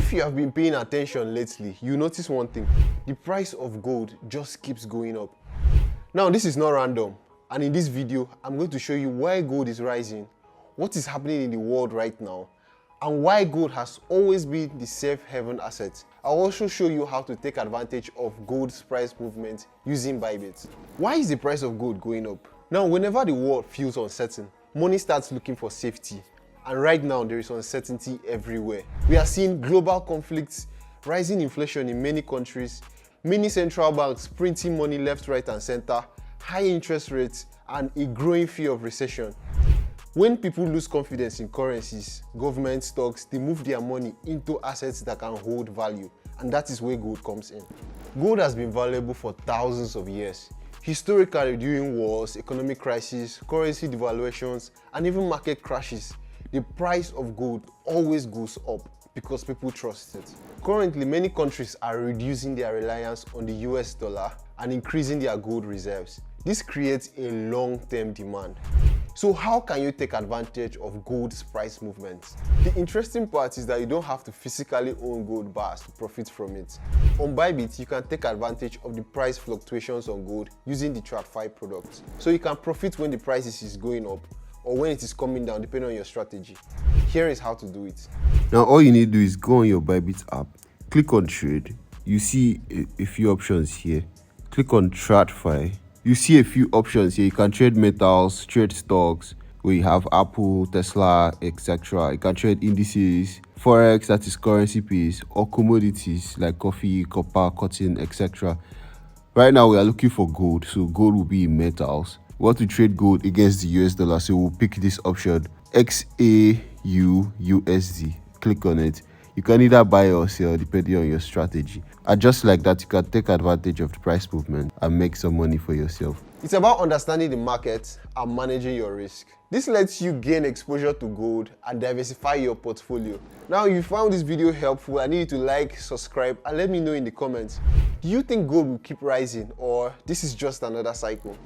If you have been paying attention lately, you notice one thing: the price of gold just keeps going up. Now, this is not random, and in this video, I'm going to show you why gold is rising, what is happening in the world right now, and why gold has always been the safe haven asset. I'll also show you how to take advantage of gold's price movement using Bybit. Why is the price of gold going up? Now, whenever the world feels uncertain, money starts looking for safety. And right now, there is uncertainty everywhere. We are seeing global conflicts, rising inflation in many countries, many central banks printing money left, right, and center, high interest rates, and a growing fear of recession. When people lose confidence in currencies, government stocks, they move their money into assets that can hold value, and that is where gold comes in. Gold has been valuable for thousands of years. Historically, during wars, economic crises, currency devaluations, and even market crashes, the price of gold always goes up because people trust it. Currently, many countries are reducing their reliance on the US dollar and increasing their gold reserves. This creates a long-term demand. So how can you take advantage of gold's price movements? The interesting part is that you don't have to physically own gold bars to profit from it. On Bybit, you can take advantage of the price fluctuations on gold using the Tradfi product. So you can profit when the price is going up or when it is coming down, depending on your strategy. Here is how to do it. Now all you need to do is go on your Bybit app, click on trade. You see a few options here. Click on Tradfi. You see a few options here. You can trade metals, trade stocks, where you have Apple, Tesla, etc. You can trade indices, forex, that is currency pairs, or commodities like coffee, copper, cotton, etc. Right now we are looking for gold, so gold will be in metals. We want to trade gold against the US dollar, so we'll pick this option, XAUUSD. Click on it. You can either buy or sell depending on your strategy. And just like that, you can take advantage of the price movement and make some money for yourself. It's about understanding the market and managing your risk. This lets you gain exposure to gold and diversify your portfolio. Now, if you found this video helpful, I need you to like, subscribe, and let me know in the comments. Do you think gold will keep rising, or this is just another cycle?